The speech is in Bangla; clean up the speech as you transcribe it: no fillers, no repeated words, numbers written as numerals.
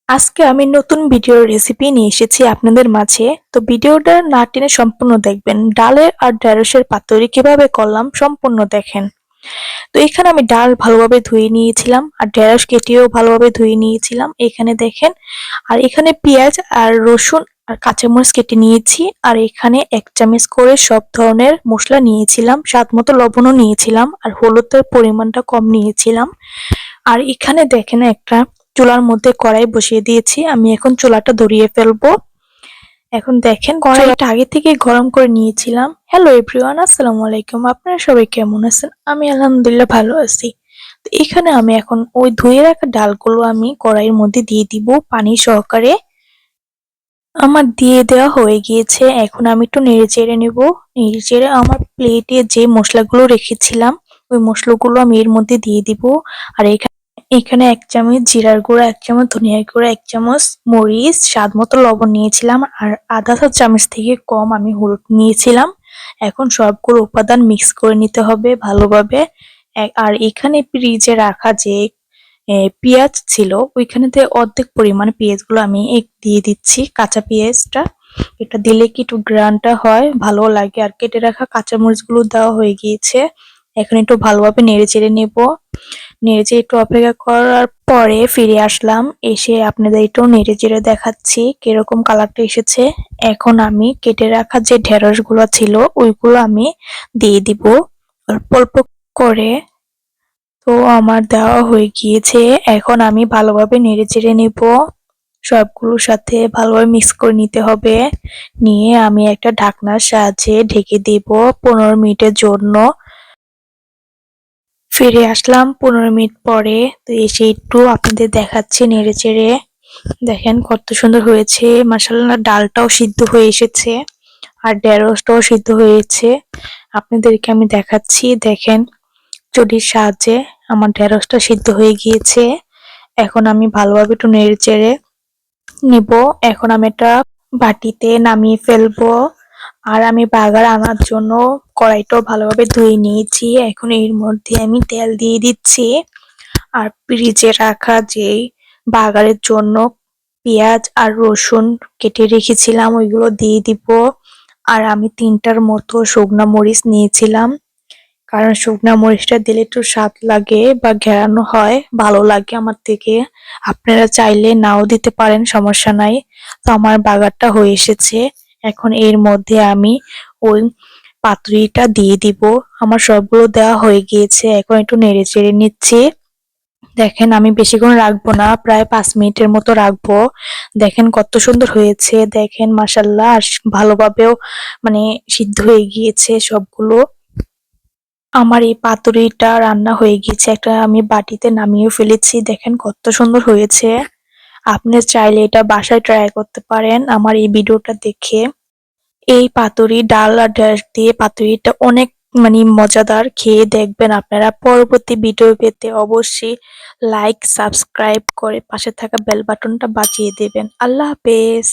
আজকে আমি নতুন ভিডিওর রেসিপি নিয়ে এসেছি আপনাদের মাঝে। তো ভিডিওটা না টেনে সম্পূর্ণ দেখবেন। ডালের আর ঢেঁড়সের পাতুরি কিভাবে করলাম সম্পূর্ণ দেখেন। তো এখানে আমি ডাল ভালোভাবে ধুয়ে নিয়েছিলাম আর ঢেঁড়স কেটেও ভালোভাবে ধুয়ে নিয়েছিলাম। এখানে দেখেন। আর এখানে পেঁয়াজ আর রসুন আর কাঁচামরিচ কেটে নিয়েছি। আর এখানে ১ চামচ করে সব ধরনের মসলা নিয়েছিলাম। স্বাদমতো লবণও নিয়েছিলাম আর হলুদের পরিমাণটা কম নিয়েছিলাম। আর এখানে দেখেন একটা চুলার মধ্যে কড়াই বসিয়ে দিয়েছি। আমি এখন চুলাটা ধরিয়ে ফেলবো। এখন দেখেন কড়াইটা আগে থেকে গরম করে নিয়েছিলাম। হ্যালো এভরিওয়ান, আসসালামু আলাইকুম। আপনারা সবাই কেমন আছেন? আমি আলহামদুলিল্লাহ ভালো আছি। তো এখানে আমি এখন ওই ধুয়ে রাখা ডালগুলো আমি কড়াইয়ের মধ্যে দিয়ে দিব পানি সহকারে। আমার দিয়ে দেওয়া হয়ে গিয়েছে। এখন আমি একটু নেড়েচেড়ে নেব। নেড়েচেড়ে আমার প্লেটে যে মশলাগুলো রেখেছিলাম ওই মশলাগুলো আমি এর মধ্যে দিয়ে দিব। আর এখানে ১ চামচ জিরার গুঁড়া, ১ চামচ ধনিয়ার গুঁড়া, ১ চামচ মরিচ, স্বাদমতো লবণ নিয়েছিলাম আর আধা চা চামচ থেকে কম আমি হলুদ নিয়েছিলাম। এখন সবগুলো উপাদান মিক্স করে নিতে হবে ভালোভাবে। আর এখানে ফ্রিজে রাখা যে পেঁয়াজ ছিল ওইখানেতে অর্ধেক পরিমাণ পেঁয়াজগুলো আমি দিয়ে দিচ্ছি, কাঁচা পেঁয়াজটা। এটা দিলে কি একটু ঘ্রাণটা হয়, ভালো লাগে। আর কেটে রাখা কাঁচামরিচগুলো দেওয়া হয়ে গিয়েছে। এখন একটু ভালোভাবে নেড়েচেড়ে নেব। নেড়েচেড়ে একটু অপেক্ষা করার পরে ফিরে আসলাম। এসে আপনাদের একটু নেড়েচেড়ে দেখাচ্ছি কিরকম কালারটা এসেছে। এখন আমি কেটে রাখা যে ঢেঁড়সগুলো ছিল ওইগুলো আমি দিয়ে দিব অল্প অল্প করে। তো আমার দেওয়া হয়ে গিয়েছে। এখন আমি ভালোভাবে নেড়েচেড়ে নেব। সবগুলোর সাথে ভালোভাবে মিক্স করে নিতে হবে। নিয়ে আমি একটা ঢাকনার সাহায্যে ঢেকে দেব ১৫ মিনিটের জন্য। ফিরে আসলাম ১৫ মিনিট পরে। তো এসে একটু আপনাদের দেখাচ্ছি নেড়েচেড়ে। দেখেন কত সুন্দর হয়েছে। মাশাআল্লাহ, ডালটাও সিদ্ধ হয়ে এসেছে আর ঢেঁড়সটাও সিদ্ধ হয়েছে। আপনাদেরকে আমি দেখাচ্ছি, দেখেন চুরির সাহায্যে আমার ঢেঁড়সটা সিদ্ধ হয়ে গিয়েছে। এখন আমি ভালোভাবে একটু নেড়েচেড়ে নিব। এখন আমি একটা বাটিতে নামিয়ে ফেলবো। আর আমি বাগার আনার জন্য কড়াইটাও ভালোভাবে ধুয়ে নিয়েছি। এখন এর মধ্যে আমি তেল দিয়ে দিচ্ছি। আর ফ্রিজে রাখা যে বাগারের জন্য পেঁয়াজ আর রসুন কেটে রেখেছিলাম ওইগুলো দিয়ে দিব। আর আমি ৩টার মতো শুকনা মরিচ নিয়েছিলাম, কারণ শুকনা মরিচটা দিলে একটু স্বাদ লাগে বা ঘেরানো হয়, ভালো লাগে আমার থেকে। আপনারা চাইলে নাও দিতে পারেন, সমস্যা নাই। তো আমার বাগারটা হয়ে এসেছে। এখন এর মধ্যে আমি ওই পাতুরিটা দিয়ে দিব। আমার সবগুলো দেওয়া হয়ে গিয়েছে। এখন একটু নেড়ে চেড়ে নিচ্ছি। দেখেন আমি বেশিক্ষণ রাখবো না, প্রায় ৫ মিনিটের মতো রাখবো। দেখেন কত সুন্দর হয়েছে। দেখেন মাশাআল্লাহ, আর ভালোভাবেও মানে সিদ্ধ হয়ে গিয়েছে সবগুলো। আমার এই পাতুরিটা রান্না হয়ে গিয়েছে। একটা আমি বাটিতে নামিয়ে ফেলেছি। দেখেন কত সুন্দর হয়েছে। আপনি চাইলে এটা বাসায় ট্রাই করতে পারেন আমার এই ভিডিওটা দেখে। এই পাতুরি ডাল আর ঢেঁড়স দিয়ে পাতুরিটা অনেক মজাদার। খেয়ে দেখবেন আপনারা। পরবর্তী ভিডিও পেতে অবশ্যই লাইক, সাবস্ক্রাইব করে পাশে থাকা বেল বাটনটা বাজিয়ে দেবেন। আল্লাহ হাফেজ।